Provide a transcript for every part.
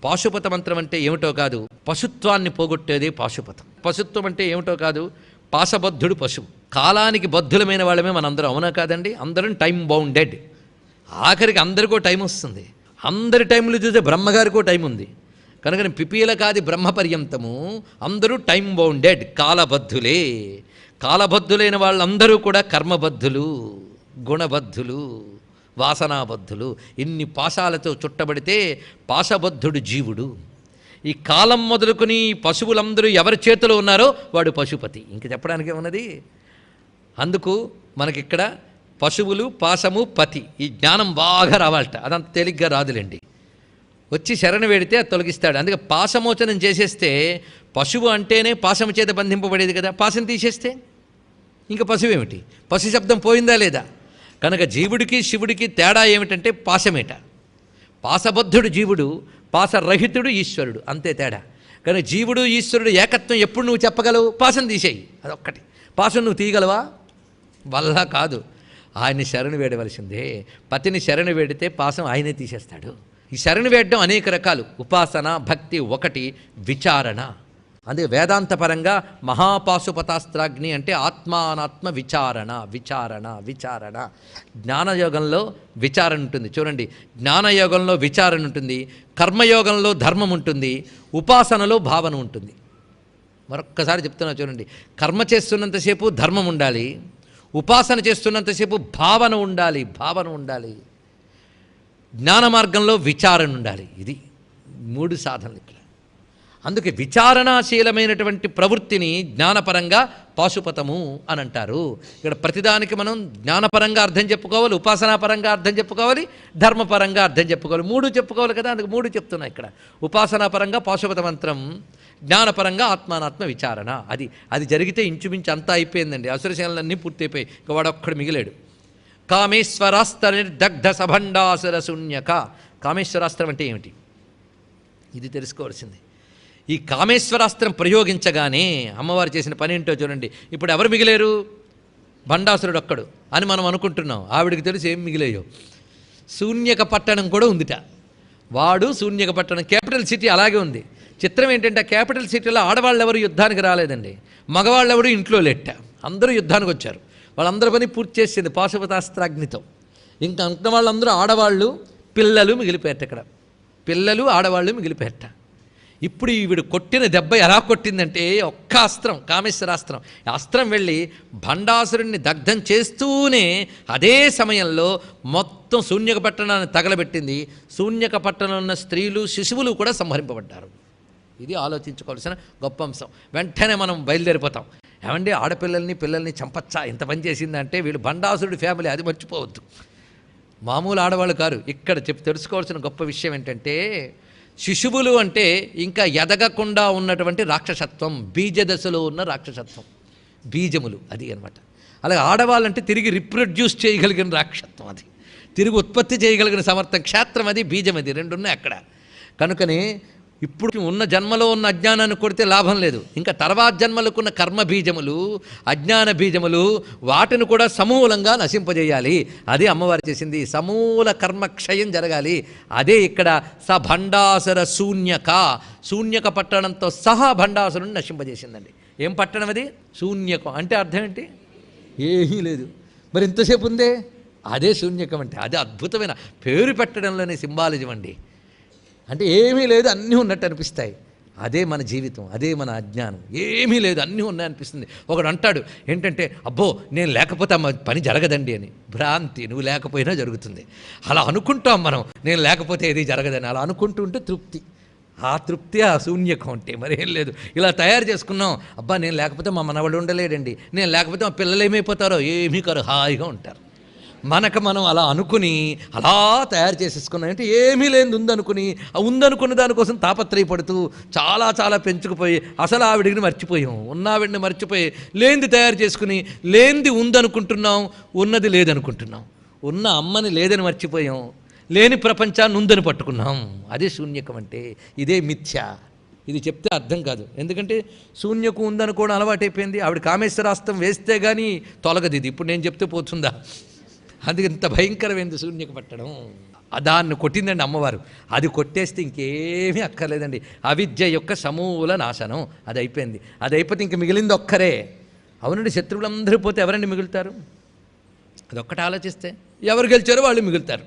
పాశుపత మంత్రం అంటే ఏమిటో కాదు, పశుత్వాన్ని పోగొట్టేదే పాశుపతం. పశుత్వం అంటే ఏమిటో కాదు, పాశబద్ధుడు పశువు. కాలానికి బద్ధులమైన వాళ్ళమే మనందరం, అవునా కాదండి? అందరం టైం బౌండెడ్. ఆఖరికి అందరికో టైం వస్తుంది. అందరి టైంలు చూస్తే బ్రహ్మగారికో టైం ఉంది. కనుక పిపీలకాది బ్రహ్మ పర్యంతము అందరూ టైం బౌండెడ్, కాలబద్ధులే. కాలబద్ధులైన వాళ్ళందరూ కూడా కర్మబద్ధులు, గుణబద్ధులు, వాసనాబద్ధులు. ఇన్ని పాశాలతో చుట్టబడితే పాశబద్ధుడు జీవుడు. ఈ కాలం మొదలుకొని పశువులందరూ ఎవరి చేతిలో ఉన్నారో వాడు పశుపతి. ఇంక చెప్పడానికి ఏమున్నది? అందుకు మనకిక్కడ పశువులు, పాశము, పతి, ఈ జ్ఞానం బాగా రావాలట. అదంత తేలిగ్గా రాదులేండి. వచ్చి శరణ వేడితే అది తొలగిస్తాడు. అందుకే పాశమోచనం చేసేస్తే, పశువు అంటేనే పాశము చేత బంధింపబడేది కదా, పాశం తీసేస్తే ఇంకా పశువేమిటి? పశు శబ్దం పోయిందా లేదా? కనుక జీవుడికి శివుడికి తేడా ఏమిటంటే పాశమేట. పాశబద్ధుడు జీవుడు, పాశరహితుడు ఈశ్వరుడు, అంతే తేడా. కానీ జీవుడు ఈశ్వరుడు ఏకత్వం ఎప్పుడు నువ్వు చెప్పగలవు? పాశం తీసేయి, అదొక్కటి. పాశం నువ్వు తీయగలవా? వల్ల కాదు. ఆయన్ని శరణు వేడవలసిందే. పతిని శరణు వేడితే పాశం ఆయనే తీసేస్తాడు. ఈ శరణు వేయడం అనేక రకాలు. ఉపాసన, భక్తి ఒకటి, విచారణ. అందుకే వేదాంతపరంగా మహాపాశుపతాస్త్రాగ్ని అంటే ఆత్మానాత్మ విచారణ, విచారణ, విచారణ. జ్ఞానయోగంలో విచారణ ఉంటుంది చూడండి. జ్ఞానయోగంలో విచారణ ఉంటుంది, కర్మయోగంలో ధర్మం ఉంటుంది, ఉపాసనలో భావన ఉంటుంది. మరొక్కసారి చెప్తున్నా చూడండి. కర్మ చేస్తున్నంతసేపు ధర్మం ఉండాలి, ఉపాసన చేస్తున్నంతసేపు భావన ఉండాలి, భావన ఉండాలి. జ్ఞాన మార్గంలో విచారణ ఉండాలి. ఇది 3 సాధనలు ఇక్కడ. అందుకే విచారణాశీలమైనటువంటి ప్రవృత్తిని జ్ఞానపరంగా పాశుపతము అని అంటారు. ఇక్కడ ప్రతిదానికి మనం జ్ఞానపరంగా అర్థం చెప్పుకోవాలి, ఉపాసనాపరంగా అర్థం చెప్పుకోవాలి, ధర్మపరంగా అర్థం చెప్పుకోవాలి. 3 చెప్పుకోవాలి కదా, అందుకు 3 చెప్తున్నా ఇక్కడ. ఉపాసనాపరంగా పాశుపత మంత్రం, జ్ఞానపరంగా ఆత్మానాత్మ విచారణ. అది జరిగితే ఇంచుమించు అంతా అయిపోయిందండి. అసురశీలన్నీ పూర్తయిపోయి ఇక వాడొక్కడు మిగిలాడు. కామేశ్వరాస్త్ర నిర్దగ్ధ సభండాసుర శూన్యక. కామేశ్వరాస్త్రం అంటే ఏమిటి? ఇది తెలుసుకోవాల్సింది. ఈ కామేశ్వరాస్త్రం ప్రయోగించగానే అమ్మవారు చేసిన పని ఏంటో చూడండి. ఇప్పుడు ఎవరు మిగిలేరు? భండాసురుడు ఒక్కడు అని మనం అనుకుంటున్నాం. ఆవిడికి తెలిసి ఏం మిగిలేయో. శూన్యక పట్టణం కూడా ఉందిట. వాడు శూన్యక పట్టణం, క్యాపిటల్ సిటీ అలాగే ఉంది. చిత్రం ఏంటంటే క్యాపిటల్ సిటీలో ఆడవాళ్ళు ఎవరు యుద్ధానికి రాలేదండి, మగవాళ్ళు ఎవరు ఇంట్లో లెట్ట, అందరూ యుద్ధానికి వచ్చారు. వాళ్ళందరి పని పూర్తి చేసింది పాశుపతాస్త్రాగ్నితో. ఇంకా అంటున్న వాళ్ళందరూ ఆడవాళ్ళు, పిల్లలు మిగిలిపోయారట. ఇక్కడ పిల్లలు, ఆడవాళ్ళు మిగిలిపోయారట. ఇప్పుడు ఈవిడ కొట్టిన దెబ్బ ఎలా కొట్టిందంటే ఒక్క అస్త్రం, కామేశ్వరాస్త్రం. అస్త్రం వెళ్ళి భండాసురుణ్ణి దగ్ధం చేస్తూనే అదే సమయంలో మొత్తం శూన్యక పట్టణాన్ని తగలబెట్టింది. శూన్యక పట్టణంలో ఉన్న స్త్రీలు, శిశువులు కూడా సంహరింపబడ్డారు. ఇది ఆలోచించుకోవాల్సిన గొప్ప అంశం. వెంటనే మనం బయలుదేరిపోతాం. ఏమండి, ఆడపిల్లల్ని పిల్లల్ని చంపచ్చా? ఇంత పని చేసిందంటే వీళ్ళు భండాసురుడి ఫ్యామిలీ, అది మర్చిపోవద్దు. మామూలు ఆడవాళ్ళు కారు. ఇక్కడ తెలుసుకోవాల్సిన గొప్ప విషయం ఏంటంటే, శిశువులు అంటే ఇంకా ఎదగకుండా ఉన్నటువంటి రాక్షసత్వం, బీజదశలో ఉన్న రాక్షసత్వం, బీజములు, అది అనమాట. అలాగే ఆడవాళ్ళంటే తిరిగి రిప్రొడ్యూస్ చేయగలిగిన రాక్షసత్వం, అది తిరిగి ఉత్పత్తి చేయగలిగిన సమర్థం, క్షేత్రం అది, బీజం అది, 2 ఉన్నాయి అక్కడ. కనుకనే ఇప్పుడు ఉన్న జన్మలో ఉన్న అజ్ఞానాన్ని కొడితే లాభం లేదు. ఇంకా తర్వాత జన్మలకున్న కర్మ బీజములు, అజ్ఞాన బీజములు, వాటిని కూడా సమూలంగా నశింపజేయాలి. అదే అమ్మవారు చేసింది. సమూల కర్మక్షయం జరగాలి. అదే ఇక్కడ భండాసుర శూన్యక, శూన్యక పట్టణంతో సహా భండాసురుని నశింపజేసిందండి. ఏం పట్టణం అది? శూన్యకం అంటే అర్థం ఏంటి? ఏమీ లేదు. మరి ఇంతసేపు ఉందే, అదే శూన్యకం అంటే. అదే అద్భుతమైన పేరు పెట్టడంలోనే సింబాలజీ అండి. అంటే ఏమీ లేదు, అన్నీ ఉన్నట్టు అనిపిస్తాయి. అదే మన జీవితం, అదే మన అజ్ఞానం. ఏమీ లేదు, అన్నీ ఉన్నాయి అనిపిస్తుంది. ఒకడు అంటాడు ఏంటంటే, అబ్బో నేను లేకపోతే పని జరగదండి అని. భ్రాంతి. నువ్వు లేకపోయినా జరుగుతుంది. అలా అనుకుంటాం మనం, నేను లేకపోతే ఏది జరగదని. అలా అనుకుంటూ ఉంటే తృప్తి. ఆ తృప్తి ఆ శూన్యకం అంటే మరేం లేదు. ఇలా తయారు చేసుకున్నాం, అబ్బా నేను లేకపోతే మా మనవాడు ఉండలేడండి, నేను లేకపోతే మా పిల్లలు ఏమైపోతారో, ఏమీ కారు, హాయిగా ఉంటారు. మనకు మనం అలా అనుకుని అలా తయారు చేసేసుకున్నాం. అంటే ఏమీ లేనిది ఉందనుకుని, ఆ ఉందనుకున్న దానికోసం తాపత్రయపడుతూ చాలా చాలా పెంచుకుపోయి అసలు ఆవిడిని మర్చిపోయాం. ఉన్న ఆవిడిని మర్చిపోయి లేనిది తయారు చేసుకుని, లేనిది ఉందనుకుంటున్నాం, ఉన్నది లేదనుకుంటున్నాం. ఉన్న అమ్మని లేదని మర్చిపోయాం, లేని ప్రపంచాన్ని ఉందని పట్టుకున్నాం. అదే శూన్యకం అంటే. ఇదే మిథ్య. ఇది చెప్తే అర్థం కాదు. ఎందుకంటే శూన్యకు ఉందనుకోవడం అలవాటైపోయింది. ఆవిడ కామేశ్వరాస్త్రం వేస్తే కానీ తొలగదు ఇది. ఇప్పుడు నేను చెప్తే పోతుందా? అందుకే ఇంత భయంకరమైంది శూన్యకు పట్టడం. దాన్ని కొట్టిందండి అమ్మవారు. అది కొట్టేస్తే ఇంకేమీ అక్కర్లేదండి. అవిద్య యొక్క సమూల నాశనం అది అయిపోయింది. అది అయిపోతే ఇంక మిగిలింది ఒక్కరే. అవునండి, శత్రువులందరూ పోతే ఎవరండి మిగులుతారు? అదొక్కటి ఆలోచిస్తే ఎవరు గెలిచారో వాళ్ళు మిగులుతారు.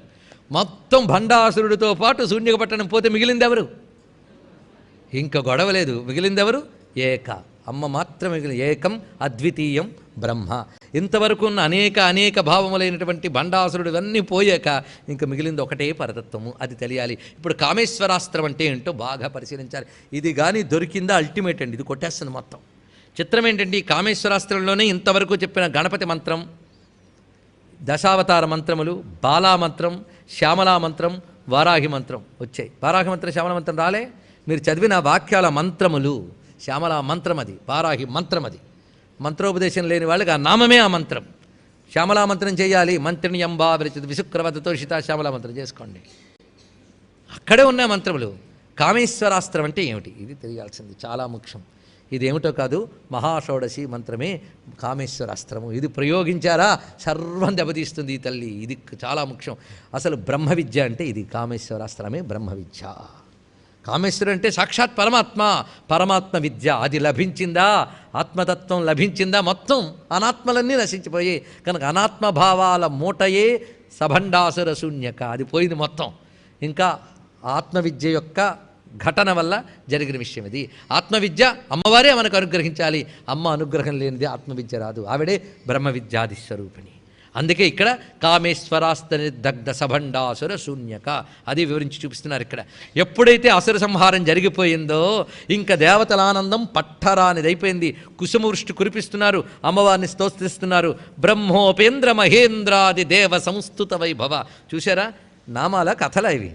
మొత్తం భండాసురుడితో పాటు శూన్యపట్టణం పోతే మిగిలింది ఎవరు? ఇంకా గొడవ లేదు. మిగిలింది ఎవరు? ఏక అమ్మ మాత్రం మిగిలిన. ఏకం అద్వితీయం బ్రహ్మ. ఇంతవరకు ఉన్న అనేక భావములైనటువంటి భండాసురుడు ఇవన్నీ పోయాక ఇంకా మిగిలింది ఒకటే పరతత్వము. అది తెలియాలి. ఇప్పుడు కామేశ్వరాస్త్రం అంటే ఏంటో బాగా పరిశీలించాలి. ఇది కానీ దొరికిందా అల్టిమేట్ అండి. ఇది కొట్టేస్తుంది మొత్తం. చిత్రం ఏంటంటే ఈ కామేశ్వరాస్త్రంలోనే ఇంతవరకు చెప్పిన గణపతి మంత్రం, దశావతార మంత్రములు, బాలా మంత్రం, శ్యామలా మంత్రం, వారాహి మంత్రం వచ్చాయి. వారాహి మంత్రం, శ్యామల మంత్రం రాలే. మీరు చదివిన వాక్యాల మంత్రములు. శ్యామలా మంత్రం అది, వారాహి మంత్రం అది. మంత్రోపదేశం లేని వాళ్ళకి ఆ నామమే ఆ మంత్రం. శ్యామలా మంత్రం చేయాలి. మంత్రిని అంబా విరచిత విశుక్రవతతో శితా శ్యామలా మంత్రం చేసుకోండి. అక్కడే ఉన్న మంత్రములు. కామేశ్వరాస్త్రం అంటే ఏమిటి? ఇది తెలియాల్సింది, చాలా ముఖ్యం. ఇదేమిటో కాదు, మహాషోడశి మంత్రమే కామేశ్వరాస్త్రము. ఇది ప్రయోగించారా సర్వం దెబ్బతీస్తుంది ఈ తల్లి. ఇది చాలా ముఖ్యం. అసలు బ్రహ్మ విద్య అంటే ఇది. కామేశ్వరాస్త్రమే బ్రహ్మ విద్య. కామేశ్వరుడు అంటే సాక్షాత్ పరమాత్మ. పరమాత్మ విద్య అది లభించిందా, ఆత్మతత్వం లభించిందా, మొత్తం అనాత్మలన్నీ నశించిపోయాయి. కనుక అనాత్మభావాల మూటయే సభండాసుర శూన్యక. అది పోయింది మొత్తం. ఇంకా ఆత్మవిద్య యొక్క ఘటన వల్ల జరిగిన విషయం ఇది. ఆత్మవిద్య అమ్మవారే మనకు అనుగ్రహించాలి. అమ్మ అనుగ్రహం లేనిది ఆత్మవిద్య రాదు. ఆవిడే బ్రహ్మ విద్యాది స్వరూపిణి. అందుకే ఇక్కడ కామేశ్వరాస్త నిర్దగ్ధ సభండాసుర శూన్యక అది వివరించి చూపిస్తున్నారు ఇక్కడ. ఎప్పుడైతే అసుర సంహారం జరిగిపోయిందో ఇంకా దేవతల ఆనందం పట్టరానిది అయిపోయింది. కుసుమవృష్టి కురిపిస్తున్నారు, అమ్మవారిని స్తోత్రిస్తున్నారు. బ్రహ్మోపేంద్ర మహేంద్రాది దేవ సంస్థుత వైభవ. చూసారా, నామాల కథల ఇవి.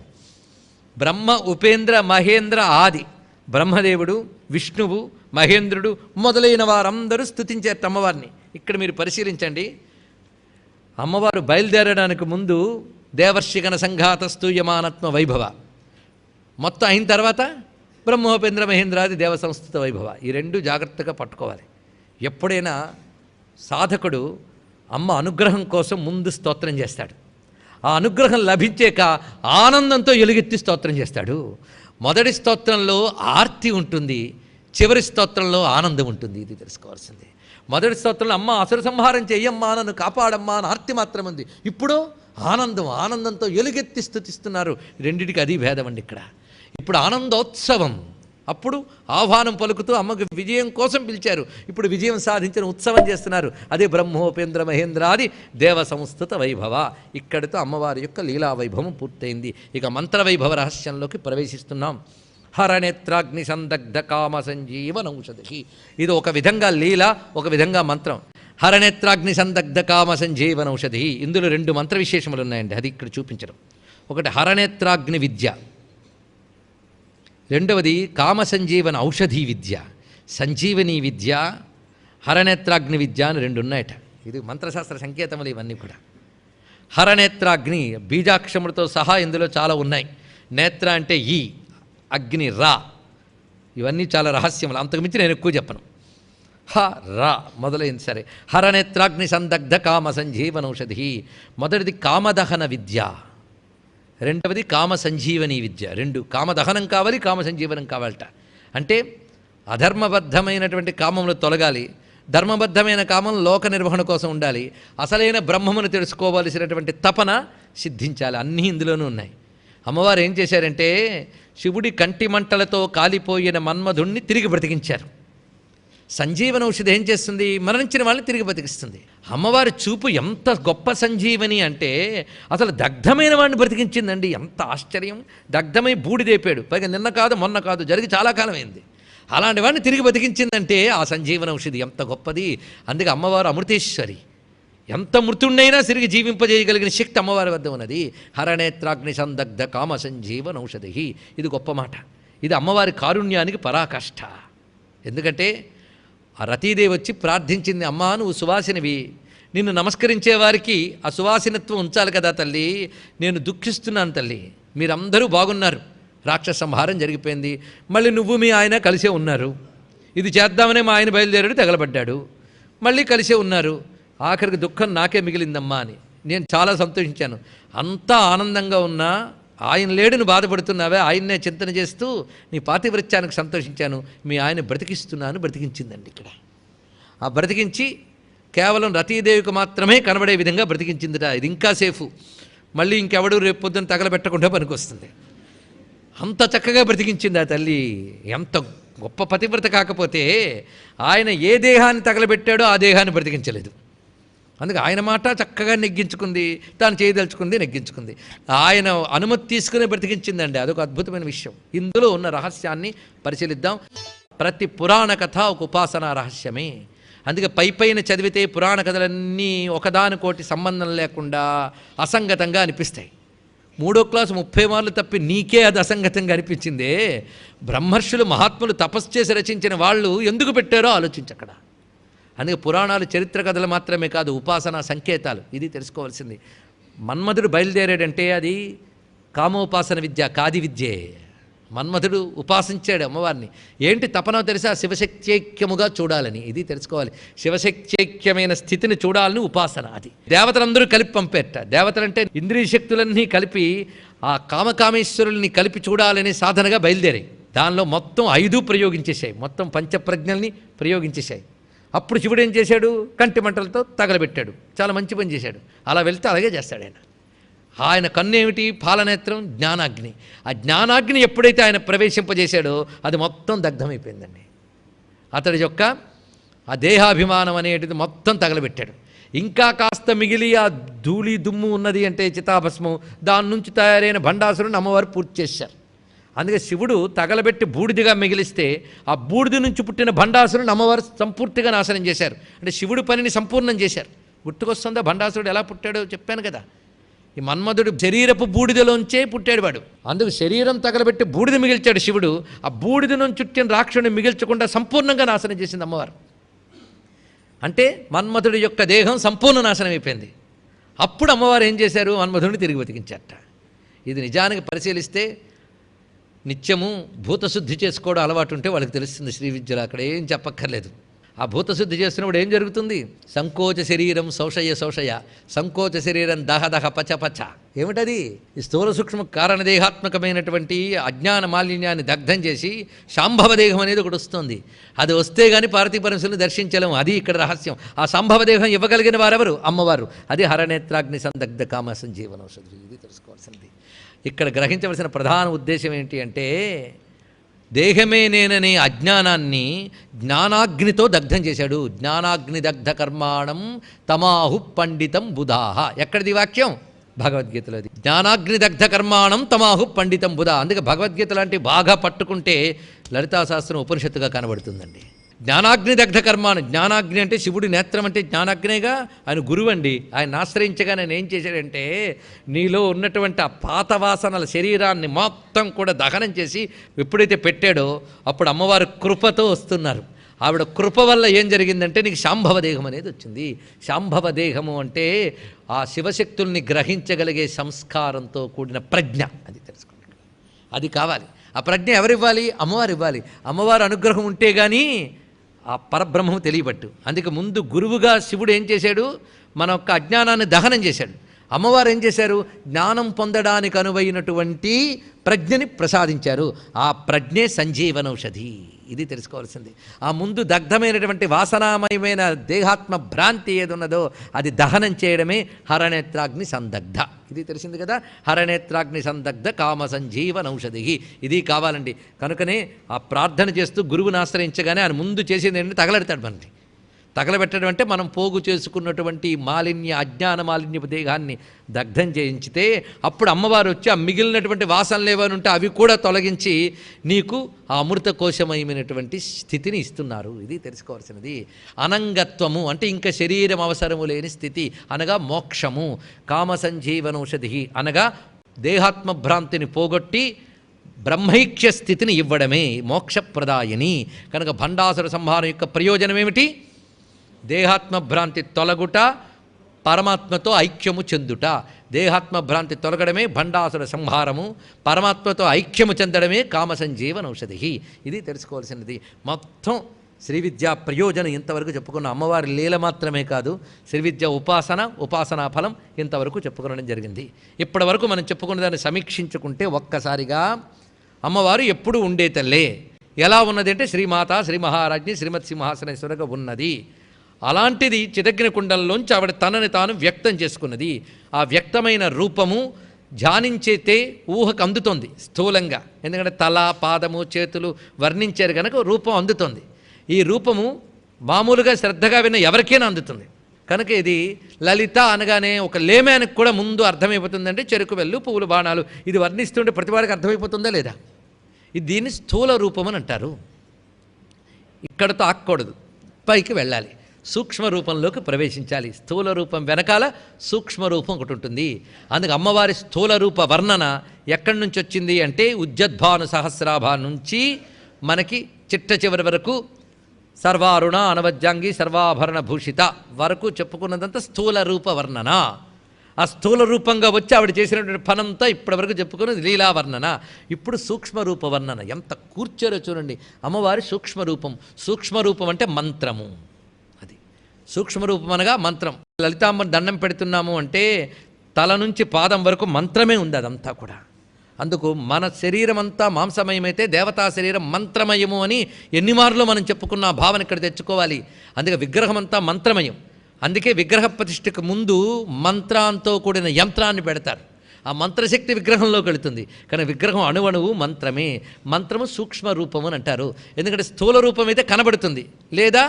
బ్రహ్మ, ఉపేంద్ర, మహేంద్ర, ఆది. బ్రహ్మదేవుడు, విష్ణువు, మహేంద్రుడు మొదలైన వారందరూ స్తుతించారు అమ్మవారిని. ఇక్కడ మీరు పరిశీలించండి. అమ్మవారు బయలుదేరడానికి ముందు దేవర్షిగణ సంఘాతస్తూయమానత్మ వైభవ మొత్తం అయిన తర్వాత బ్రహ్మోపేంద్ర మహేంద్రాది దేవ సంస్థిత వైభవ. ఈ రెండు జాగ్రత్తగా పట్టుకోవాలి. ఎప్పుడైనా సాధకుడు అమ్మ అనుగ్రహం కోసం ముందు స్తోత్రం చేస్తాడు. ఆ అనుగ్రహం లభించాక ఆనందంతో ఎలుగెత్తి స్తోత్రం చేస్తాడు. మొదటి స్తోత్రంలో ఆర్తి ఉంటుంది, చివరి స్తోత్రంలో ఆనందం ఉంటుంది. ఇది తెలుసుకోవాల్సింది. మొదటి స్తోత్రంలో అమ్మ అసుర సంహారం చెయ్యమ్మా, నన్ను కాపాడమ్మా అని ఆర్తి మాత్రం ఉంది. ఇప్పుడు ఆనందంతో ఎలుగెత్తి స్తుతిస్తున్నారు. రెండిటికి అది భేదం అండి ఇక్కడ. ఇప్పుడు ఆనందోత్సవం. అప్పుడు ఆహ్వానం పలుకుతూ అమ్మకు విజయం కోసం పిలిచారు. ఇప్పుడు విజయం సాధించిన ఉత్సవం చేస్తున్నారు. అదే బ్రహ్మోపేంద్ర మహేంద్రాది దేవ సంస్థిత వైభవ. ఇక్కడితో అమ్మవారి యొక్క లీలా వైభవం పూర్తయింది. ఇక మంత్రవైభవ రహస్యంలోకి ప్రవేశిస్తున్నాం. హరనేత్రాగ్ని సందగ్ధ కామ సంజీవనౌషధి. ఇది ఒక విధంగా లీల, ఒక విధంగా మంత్రం. హరనేత్రాగ్ని సందగ్ధ కామ సంజీవనౌషధి. ఇందులో రెండు మంత్ర విశేషములు ఉన్నాయండి, అది ఇక్కడ చూపించడం. ఒకటి హరనేత్రాగ్ని విద్య, రెండవది కామ సంజీవన ఔషధీ విద్య. సంజీవనీ విద్య, హరనేత్రాగ్ని విద్య అని రెండు ఉన్నాయట. ఇది మంత్రశాస్త్ర సంకేతములు ఇవన్నీ కూడా. హరనేత్రాగ్ని బీజాక్షములతో సహా ఇందులో చాలా ఉన్నాయి. నేత్ర అంటే ఈ, అగ్ని రా. ఇవన్నీ చాలా రహస్యములు, అంతకుమించి నేను ఎక్కువ చెప్పను. హ రా మొదలైంది. సరే, హరనేత్రాగ్ని సందగ్ధ కామ సంజీవనౌషధి. మొదటిది కామదహన విద్య, రెండవది కామ సంజీవనీ విద్య. రెండు, కామదహనం కావాలి, కామ సంజీవనం కావాలట. అంటే అధర్మబద్ధమైనటువంటి కామములు తొలగాలి, ధర్మబద్ధమైన కామం లోక నిర్వహణ కోసం ఉండాలి, అసలైన బ్రహ్మమును తెలుసుకోవలసినటువంటి తపన సిద్ధించాలి. అన్నీ ఇందులోనూ ఉన్నాయి. అమ్మవారు ఏం చేశారంటే శివుడి కంటి మంటలతో కాలిపోయిన మన్మధుణ్ణి తిరిగి బ్రతికించారు. సంజీవన ఔషధి ఏం చేస్తుంది? మరణించిన వాళ్ళని తిరిగి బతికిస్తుంది. అమ్మవారి చూపు ఎంత గొప్ప సంజీవని అంటే అసలు దగ్ధమైన వాడిని బ్రతికించిందండి. ఎంత ఆశ్చర్యం! దగ్ధమై బూడిదైపోయాడు, పైగా నిన్న కాదు మొన్న కాదు, జరిగి చాలా కాలం అయింది. అలాంటి వాడిని తిరిగి బతికించిందంటే ఆ సంజీవన ఔషధి ఎంత గొప్పది. అందుకే అమ్మవారు అమృతేశ్వరి. ఎంత మృతుండైనా తిరిగి జీవింపజేయగలిగిన శక్తి అమ్మవారి వద్ద ఉన్నది. హరనేత్రాగ్ని సందగ్ధ కామ సంజీవన ఔషధి. ఇది గొప్ప మాట. ఇది అమ్మవారి కారుణ్యానికి పరాకాష్ఠ. ఎందుకంటే ఆ రతీదేవి వచ్చి ప్రార్థించింది, అమ్మా నువ్వు సువాసినివి, నిన్ను నమస్కరించే వారికి ఆ సువాసినత్వం ఉంచాలి కదా తల్లి, నేను దుఃఖిస్తున్నాను తల్లి, మీరందరూ బాగున్నారు, రాక్షస సంహారం జరిగిపోయింది, మళ్ళీ నువ్వు మీ ఆయన కలిసే ఉన్నారు, ఇది చేద్దామనే మా ఆయన బయలుదేరాడు, తగలబడ్డాడు, మళ్ళీ కలిసే ఉన్నారు, ఆఖరికి దుఃఖం నాకే మిగిలిందమ్మా అని. నేను చాలా సంతోషించాను. అంతా ఆనందంగా ఉన్నా ఆయన లేడును బాధపడుతున్నావే, ఆయన్నే చింతన చేస్తూ నీ పాతివృత్యానికి సంతోషించాను, మీ ఆయన బ్రతికిస్తున్నాను బ్రతికించిందండి. ఇక్కడ ఆ బ్రతికించి కేవలం రతీదేవికి మాత్రమే కనబడే విధంగా బ్రతికించిందిట. ఇది ఇంకా సేఫు, మళ్ళీ ఇంకెవడు రేపు పొద్దున్న తగలబెట్టకుండా పనికొస్తుంది. అంత చక్కగా బ్రతికించింది ఆ తల్లి. ఎంత గొప్ప పతివ్రత కాకపోతే ఆయన ఏ దేహాన్ని తగలబెట్టాడో ఆ దేహాన్ని బ్రతికించలేదు. అందుకే ఆయన మాట చక్కగా నెగ్గించుకుంది, తాను చేయదలుచుకుంది నెగ్గించుకుంది. ఆయన అనుమతి తీసుకునే బ్రతికించిందండి. అదొక అద్భుతమైన విషయం. ఇందులో ఉన్న రహస్యాన్ని పరిశీలిద్దాం. ప్రతి పురాణ కథ ఒక ఉపాసనా రహస్యమే. అందుకే పైపైన చదివితే పురాణ కథలన్నీ ఒకదానికోటి సంబంధం లేకుండా అసంగతంగా అనిపిస్తాయి. 3వ క్లాసు 30 మార్లు తప్పి నీకే అది అసంగతంగా అనిపించిందే. బ్రహ్మర్షులు మహాత్ములు తపస్సు చేసి రచించిన వాళ్ళు ఎందుకు పెట్టారో ఆలోచించక్కడ. అందుకే పురాణాలు చరిత్ర కథలు మాత్రమే కాదు, ఉపాసనా సంకేతాలు. ఇది తెలుసుకోవాల్సింది. మన్మధుడు బయలుదేరాడంటే అది కామోపాసన విద్య, కాది విద్యే. మన్మధుడు ఉపాసించాడు అమ్మవారిని. ఏంటి తపనో తెలుసా? శివశక్త్యైక్యముగా చూడాలని. ఇది తెలుసుకోవాలి. శివశక్త్యైక్యమైన స్థితిని చూడాలని ఉపాసన. అది దేవతలందరూ కలిపి పంపేట. దేవతలంటే ఇంద్రియ శక్తులన్నీ కలిపి ఆ కామకామేశ్వరుల్ని కలిపి చూడాలని సాధనగా బయలుదేరాయి. దానిలో మొత్తం 5 ప్రయోగించేశాయి, మొత్తం పంచప్రజ్ఞల్ని ప్రయోగించేశాయి. అప్పుడు శివుడు ఏం చేశాడు? కంటి మంటలతో తగలబెట్టాడు. చాలా మంచి పని చేశాడు. అలా వెళ్తే అలాగే చేస్తాడు ఆయన. ఆయన కన్ను ఏమిటి? పాలనేత్రం, జ్ఞానాగ్ని. ఆ జ్ఞానాగ్ని ఎప్పుడైతే ఆయన ప్రవేశింపజేశాడో అది మొత్తం దగ్ధమైపోయిందండి. అతడి యొక్క ఆ దేహాభిమానం అనేటిది మొత్తం తగలబెట్టాడు. ఇంకా కాస్త మిగిలి ఆ ధూళి దుమ్ము ఉన్నది అంటే చితాభస్మం, దాని నుంచి తయారైన భండాసురుని అమ్మవారు పూర్తి చేశారు. అందుకే శివుడు తగలబెట్టి బూడిదిగా మిగిలిస్తే ఆ బూడిది నుంచి పుట్టిన భండాసురుని అమ్మవారు సంపూర్తిగా నాశనం చేశారు. అంటే శివుడు పనిని సంపూర్ణం చేశారు. గుర్తుకొస్తుందా? భండాసురుడు ఎలా పుట్టాడో చెప్పాను కదా. ఈ మన్మధుడు శరీరపు బూడిదలోంచే పుట్టాడు వాడు. అందుకు శరీరం తగలబెట్టి బూడిద మిగిల్చాడు శివుడు. ఆ బూడిద నుంచి చుట్టిన రాక్షసుని మిగిల్చకుండా సంపూర్ణంగా నాశనం చేసింది అమ్మవారు. అంటే మన్మధుడి యొక్క దేహం సంపూర్ణ నాశనం అయిపోయింది. అప్పుడు అమ్మవారు ఏం చేశారు? మన్మధుడిని తిరిగి బతికించారట. ఇది నిజానికి పరిశీలిస్తే నిత్యము భూతశుద్ధి చేసుకోవడం అలవాటు ఉంటే వాళ్ళకి తెలుస్తుంది. శ్రీ విద్యలో అక్కడ ఏం చెప్పక్కర్లేదు. ఆ భూతశుద్ధి చేస్తున్నప్పుడు ఏం జరుగుతుంది? సంకోచ శరీరం శోషయ సంకోచ శరీరం దహ పచ. ఏమిటది? ఈ స్థూల సూక్ష్మ కారణదేహాత్మకమైనటువంటి అజ్ఞాన మాలిన్యాన్ని దగ్ధం చేసి శాంభవ దేహం అనేది ఒకటి వస్తుంది. అది వస్తే కానీ పార్వతీ పరమేశ్వరుని దర్శించలేము. అది ఇక్కడ రహస్యం. ఆ సంభవ దేహం ఇవ్వగలిగిన వారెవరు? అమ్మవారు. అది హరనేత్రాగ్ని సందగ్ధ కామ సంజీవనౌషధి. ఇది తెలుసుకోవాల్సింది. ఇక్కడ గ్రహించవలసిన ప్రధాన ఉద్దేశం ఏంటి అంటే, దేహమే నేననే అజ్ఞానాన్ని జ్ఞానాగ్నితో దగ్ధం చేశాడు. జ్ఞానాగ్ని దగ్ధ కర్మాణం తమాహు పండితం బుధాహ. ఎక్కడిది వాక్యం? భగవద్గీతలోది. జ్ఞానాగ్ని దగ్ధ కర్మాణం తమాహు పండితం బుధ. అందుకే భగవద్గీత లాంటి బాగా పట్టుకుంటే లలితా శాస్త్రం ఉపనిషత్తుగా కనబడుతుందండి. జ్ఞానాగ్ని దగ్ధ కర్మాను. జ్ఞానాగ్ని అంటే శివుడి నేత్రం అంటే జ్ఞానాగ్నేగా. ఆయన గురువు అండి. ఆయన ఆశ్రయించగా నేను ఏం చేశాడంటే, నీలో ఉన్నటువంటి ఆ పాత వాసనల శరీరాన్ని మొత్తం కూడా దహనం చేసి ఎప్పుడైతే పెట్టాడో అప్పుడు అమ్మవారు కృపతో వస్తున్నారు. ఆవిడ కృప వల్ల ఏం జరిగిందంటే నీకు శాంభవ దేహం అనేది వచ్చింది. శాంభవ దేహము అంటే ఆ శివశక్తుల్ని గ్రహించగలిగే సంస్కారంతో కూడిన ప్రజ్ఞ. అది తెలుసుకోండి. అది కావాలి. ఆ ప్రజ్ఞ ఎవరివ్వాలి? అమ్మవారు ఇవ్వాలి. అమ్మవారు అనుగ్రహం ఉంటే కానీ ఆ పరబ్రహ్మము తెలియబట్టు. అందుకే ముందు గురువుగా శివుడు ఏం చేశాడు? మన యొక్క అజ్ఞానాన్ని దహనం చేశాడు. అమ్మవారు ఏం చేశారు? జ్ఞానం పొందడానికి అనువైనటువంటి ప్రజ్ఞని ప్రసాదించారు. ఆ ప్రజ్ఞే సంజీవనౌషధి. ఇది తెలుసుకోవాల్సింది. ఆ ముందు దగ్ధమైనటువంటి వాసనామయమైన దేహాత్మ భ్రాంతి ఏది ఉన్నదో అది దహనం చేయడమే హరనేత్రాగ్ని సందగ్ధ. ఇది తెలిసింది కదా. హరనేత్రాగ్ని సందగ్ధ కామ సంజీవనౌషధి. ఇది కావాలండి. కనుకనే ఆ ప్రార్థన చేస్తూ గురువుని ఆశ్రయించగానే ఆయన ముందు చేసేది ఏంటంటే తగలెడతాడు. మనకి తగలబెట్టడం అంటే మనం పోగు చేసుకున్నటువంటి మాలిన్య అజ్ఞాన మాలిన్యపు దేహాన్ని దగ్ధం చేయించితే అప్పుడు అమ్మవారు వచ్చి ఆ మిగిలినటువంటి వాసనలు ఏమైనా ఉంటే అవి కూడా తొలగించి నీకు ఆ అమృత కోశమయమైనటువంటి స్థితిని ఇస్తున్నారు. ఇది తెలుసుకోవాల్సినది. అనంగత్వము అంటే ఇంకా శరీరం అవసరము లేని స్థితి అనగా మోక్షము. కామ సంజీవనౌషధి అనగా దేహాత్మభ్రాంతిని పోగొట్టి బ్రహ్మైక్య స్థితిని ఇవ్వడమే మోక్షప్రదాయని. కనుక భండాసుర సంహారం యొక్క ప్రయోజనం ఏమిటి? దేహాత్మభ్రాంతి తొలగుట, పరమాత్మతో ఐక్యము చెందుట. దేహాత్మభ్రాంతి తొలగడమే భండాసుర సంహారము, పరమాత్మతో ఐక్యము చెందడమే కామ సంజీవనౌషధి. ఇది తెలుసుకోవాల్సినది. మొత్తం శ్రీ విద్యా ప్రయోజనం ఇంతవరకు చెప్పుకున్న అమ్మవారి లీల మాత్రమే కాదు, శ్రీ విద్య ఉపాసనా ఫలం ఇంతవరకు చెప్పుకోవడం జరిగింది. ఇప్పటి వరకు మనం చెప్పుకున్న దాన్ని సమీక్షించుకుంటే ఒక్కసారిగా అమ్మవారు ఎప్పుడు ఉండే తల్లే. ఎలా ఉన్నది అంటే శ్రీమాత శ్రీ మహారాజ్ని శ్రీమత్ సింహాసనేశ్వరగా ఉన్నది. అలాంటిది చిదగ్ని కుండంలోంచి ఆవిడ తనని తాను వ్యక్తం చేసుకున్నది. ఆ వ్యక్తమైన రూపము ధ్యానించేతే ఊహకు అందుతోంది స్థూలంగా. ఎందుకంటే తల, పాదము, చేతులు వర్ణించారు కనుక రూపం అందుతోంది. ఈ రూపము మామూలుగా శ్రద్ధగా విన్న ఎవరికైనా అందుతుంది కనుక ఇది లలిత అనగానే ఒక లేమ్యానికి కూడా ముందు అర్థమైపోతుందంటే చెరుకు వెళ్ళు, పువ్వులు, బాణాలు ఇది వర్ణిస్తుంటే ప్రతివాడికి అర్థమైపోతుందా లేదా? ఇది దీన్ని స్థూల రూపం అని అంటారు. ఇక్కడతో ఆక్కూడదు, పైకి వెళ్ళాలి, సూక్ష్మ రూపంలోకి ప్రవేశించాలి. స్థూల రూపం వెనకాల సూక్ష్మ రూపం ఒకటి ఉంటుంది. అందుకు అమ్మవారి స్థూల రూప వర్ణన ఎక్కడి నుంచి వచ్చింది అంటే ఉజ్జద్భాను సహస్రాభ నుంచి మనకి చిట్ట చివరి వరకు సర్వారుణ అనవజ్జాంగి సర్వాభరణ భూషిత వరకు చెప్పుకున్నదంతా స్థూల రూప వర్ణన. ఆ స్థూల రూపంగా వచ్చి ఆవిడ చేసినటువంటి పనంతా ఇప్పటి వరకు చెప్పుకున్నది లీలా వర్ణన. ఇప్పుడు సూక్ష్మ రూప వర్ణన ఎంత కూర్చోరో చూడండి. అమ్మవారి సూక్ష్మరూపం. సూక్ష్మరూపం అంటే మంత్రము. అది సూక్ష్మరూపం అనగా మంత్రం. లలితాంబని దండం పెడుతున్నాము అంటే తల నుంచి పాదం వరకు మంత్రమే ఉంది అదంతా కూడా. అందుకు మన శరీరం అంతా మాంసమయమైతే దేవతా శరీరం మంత్రమయము అని ఎన్ని మార్లు మనం చెప్పుకున్న భావన ఇక్కడ తెచ్చుకోవాలి. అందుకే విగ్రహం అంతా మంత్రమయం. అందుకే విగ్రహ ప్రతిష్ఠకు ముందు మంత్రాంతో కూడిన యంత్రాన్ని పెడతారు. ఆ మంత్రశక్తి విగ్రహంలోకి వెళుతుంది. కానీ విగ్రహం అణువణువు మంత్రమే. మంత్రము సూక్ష్మ రూపము అని అంటారు. ఎందుకంటే స్థూల రూపం అయితే కనబడుతుంది, లేదా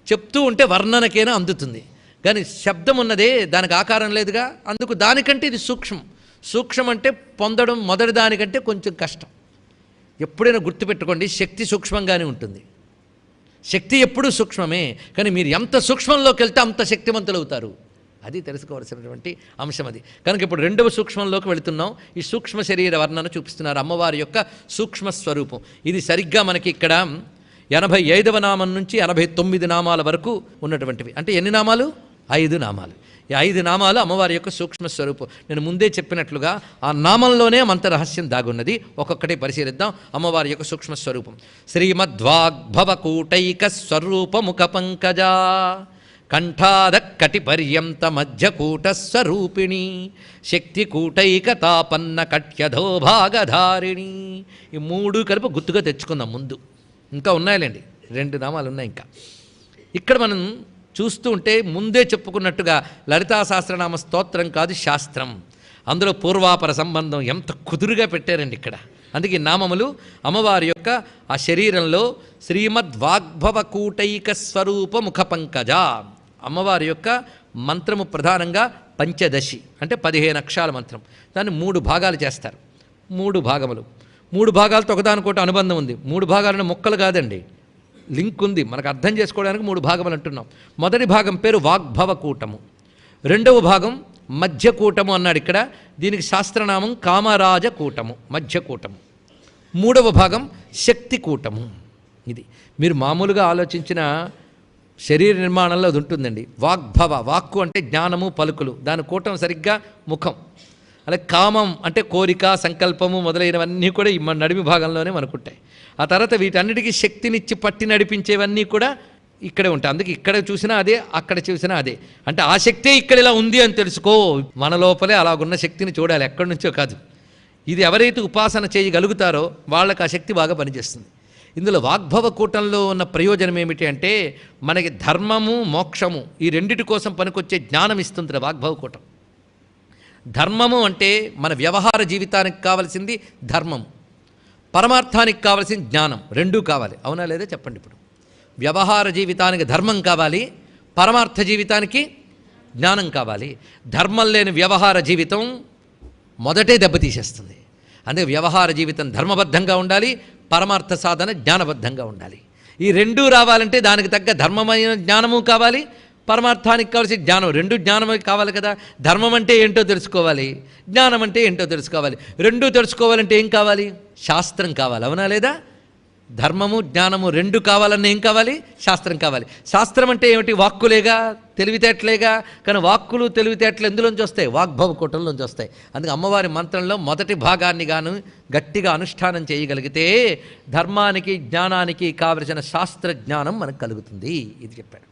చెప్తూ ఉంటే వర్ణనకైనా అందుతుంది. కానీ శబ్దం ఉన్నదే, దానికి ఆకారం లేదుగా. అందుకు దానికంటే ఇది సూక్ష్మం. సూక్ష్మం అంటే పొందడం మొదటి దానికంటే కొంచెం కష్టం. ఎప్పుడైనా గుర్తుపెట్టుకోండి, శక్తి సూక్ష్మంగానే ఉంటుంది. శక్తి ఎప్పుడూ సూక్ష్మమే. కానీ మీరు ఎంత సూక్ష్మంలోకి వెళ్తే అంత శక్తివంతులు అవుతారు. అది తెలుసుకోవాల్సినటువంటి అంశం అది. కనుక ఇప్పుడు రెండవ సూక్ష్మంలోకి వెళుతున్నాం. ఈ సూక్ష్మ శరీర వర్ణన చూపిస్తున్నారు అమ్మవారి యొక్క సూక్ష్మ స్వరూపం. ఇది సరిగ్గా మనకి ఇక్కడ 85వ నామం నుంచి 89 నామాల వరకు ఉన్నటువంటివి. అంటే ఎన్ని నామాలు? 5 నామాలు. ఈ 5 నామాలు అమ్మవారి యొక్క సూక్ష్మ స్వరూపం. నేను ముందే చెప్పినట్లుగా ఆ నామంలోనే మంత్ర రహస్యం దాగున్నది. ఒక్కొక్కటి పరిశీలిద్దాం. అమ్మవారి యొక్క సూక్ష్మ స్వరూపం శ్రీమద్వాగ్భవకూటైక స్వరూపముఖ పంకజా కంఠాద కటి పర్యంత మధ్యకూట స్వరూపిణి శక్తికూటైక తాపన్న కట్యధో భాగధారిణి. ఈ 3 కలిపి గుర్తుగా తెచ్చుకుందాం ముందు. ఇంకా ఉన్నాయిలేండి, 2 నామాలు ఉన్నాయి. ఇంకా ఇక్కడ మనం చూస్తూ ఉంటే ముందే చెప్పుకున్నట్టుగా లలితా సహస్రనామ స్తోత్రం కాదు, శాస్త్రం. అందులో పూర్వాపర సంబంధం ఎంత కుదురుగా పెట్టారండి ఇక్కడ. అందుకే నామములు అమ్మవారి యొక్క ఆ శరీరంలో శ్రీమద్వాగ్భవకూటైక స్వరూప ముఖ పంకజ. అమ్మవారి యొక్క మంత్రము ప్రధానంగా పంచదశి అంటే 15 అక్షరాల మంత్రం. దాన్ని 3 భాగాలు చేస్తారు. 3 భాగములు. 3 భాగాలతో ఒకదానికోటి అనుబంధం ఉంది. 3 భాగాలను ముక్కలు కాదండి, లింక్ ఉంది. మనకు అర్థం చేసుకోవడానికి 3 భాగములు అంటున్నాం. మొదటి భాగం పేరు వాగ్భవకూటము, రెండవ భాగం మధ్యకూటము అన్నాడు ఇక్కడ. దీనికి శాస్త్రనామం కామరాజకూటము, మధ్యకూటము. మూడవ భాగం శక్తికూటము. ఇది మీరు మామూలుగా ఆలోచించిన శరీర నిర్మాణంలో అది ఉంటుందండి. వాగ్భవ, వాక్కు అంటే జ్ఞానము, పలుకులు. దాని కూటం సరిగ్గా ముఖం. అలాగే కామం అంటే కోరిక, సంకల్పము మొదలైనవన్నీ కూడా ఈ నడిమి భాగంలోనే మనకుంటాయి. ఆ తర్వాత వీటన్నిటికీ శక్తినిచ్చి పట్టి నడిపించేవన్నీ కూడా ఇక్కడే ఉంటాయి. అందుకే ఇక్కడ చూసినా అదే, అక్కడ చూసినా అదే. అంటే ఆ శక్తే ఇక్కడ ఇలా ఉంది అని తెలుసుకో. మన లోపలే అలాగున్న శక్తిని చూడాలి, ఎక్కడి నుంచో కాదు. ఇది ఎవరైతే ఉపాసన చేయగలుగుతారో వాళ్ళకి ఆ శక్తి బాగా పనిచేస్తుంది. ఇందులో వాగ్భవ కూటంలో ఉన్న ప్రయోజనం ఏమిటి అంటే మనకి ధర్మము, మోక్షము ఈ రెండిటి కోసం పనికొచ్చే జ్ఞానం ఇస్తుంది వాగ్భవ కూటం. ధర్మము అంటే మన వ్యవహార జీవితానికి కావలసింది ధర్మం, పరమార్థానికి కావలసింది జ్ఞానం. రెండూ కావాలి, అవునా లేదా చెప్పండి. ఇప్పుడు వ్యవహార జీవితానికి ధర్మం కావాలి, పరమార్థ జీవితానికి జ్ఞానం కావాలి. ధర్మం లేని వ్యవహార జీవితం మొదటే దెబ్బతీసేస్తుంది. అందుకే వ్యవహార జీవితం ధర్మబద్ధంగా ఉండాలి, పరమార్థ సాధన జ్ఞానబద్ధంగా ఉండాలి. ఈ రెండూ రావాలంటే దానికి తగ్గ ధర్మమైన జ్ఞానము కావాలి, పరమార్థానికి కావాల్సిన జ్ఞానం. రెండు జ్ఞానమే కావాలి కదా. ధర్మం అంటే ఏంటో తెలుసుకోవాలి, జ్ఞానం అంటే ఏంటో తెలుసుకోవాలి. రెండూ తెలుసుకోవాలంటే ఏం కావాలి? శాస్త్రం కావాలి, అవునా లేదా? ధర్మము జ్ఞానము రెండు కావాలన్న ఏం కావాలి? శాస్త్రం కావాలి. శాస్త్రం అంటే ఏమిటి? వాక్కులేగా. తెలివితేటలేగా. కానీ వాక్కులు తెలివితేటలు ఎందులోంచి వస్తాయి? వాగ్భవ కూటంలోంచి వస్తాయి. అందుకే అమ్మవారి మంత్రంలో మొదటి భాగాన్ని గాను గట్టిగా అనుష్ఠానం చేయగలిగితే ధర్మానికి జ్ఞానానికి కావలసిన శాస్త్ర జ్ఞానం మనకు కలుగుతుంది. ఇది చెప్పాడు.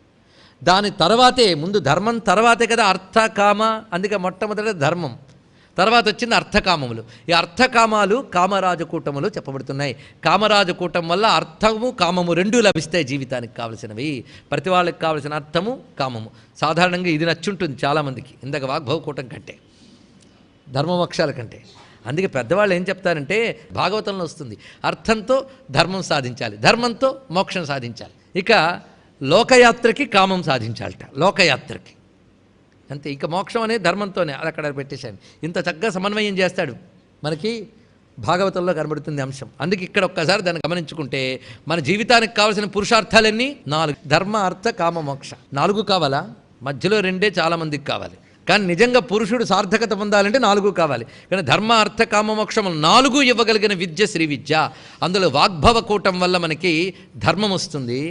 దాని తర్వాతే, ముందు ధర్మం తర్వాతే కదా అర్థ కామ. అందుకే మొట్టమొదటి ధర్మం, తర్వాత వచ్చింది అర్థకామములు. ఈ అర్థకామాలు కామరాజకూటములు చెప్పబడుతున్నాయి. కామరాజకూటం వల్ల అర్థము కామము రెండూ లభిస్తాయి జీవితానికి కావలసినవి. ప్రతి వాళ్ళకి కావలసిన అర్థము కామము. సాధారణంగా ఇది నచ్చుంటుంది చాలామందికి, ఇందాక వాగ్భవకూటం కంటే, ధర్మమోక్షాల కంటే. అందుకే పెద్దవాళ్ళు ఏం చెప్తారంటే, భాగవతంలో వస్తుంది, అర్థంతో ధర్మం సాధించాలి, ధర్మంతో మోక్షం సాధించాలి, ఇక లోకయాత్రకి కామం సాధించాలట. లోకయాత్రకి అంతే. ఇక మోక్షం అనేది ధర్మంతోనే. అది అక్కడ పెట్టేశాను. ఇంత చక్కగా సమన్వయం చేస్తాడు. మనకి భాగవతంలో కనబడుతుంది అంశం. అందుకే ఇక్కడ ఒక్కసారి దాన్ని గమనించుకుంటే మన జీవితానికి కావాల్సిన పురుషార్థాలన్నీ 4: ధర్మ, అర్థ, కామ, మోక్ష. 4 కావాలా? మధ్యలో 2 చాలామందికి కావాలి. కానీ నిజంగా పురుషుడు సార్థకత పొందాలంటే 4 కావాలి. కానీ ధర్మ, అర్థ, కామ, మోక్షం 4 ఇవ్వగలిగిన విద్య శ్రీ విద్య. అందులో వాగ్భవ కూటం వల్ల మనకి ధర్మం వస్తుంది.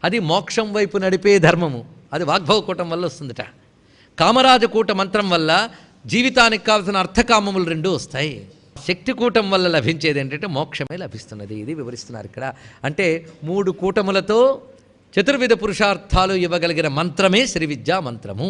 అది మోక్షం వైపు నడిపే ధర్మము. అది వాగ్భవ కూటం వల్ల వస్తుందిట. కామరాజకూట మంత్రం వల్ల జీవితానికి కావాల్సిన అర్థకామములు 2 వస్తాయి. శక్తికూటం వల్ల లభించేది ఏంటంటే మోక్షమే లభిస్తున్నది. ఇది వివరిస్తున్నారు ఇక్కడ. అంటే 3 కూటములతో చతుర్విధ పురుషార్థాలు ఇవ్వగలిగిన మంత్రమే శ్రీ విద్యా మంత్రము.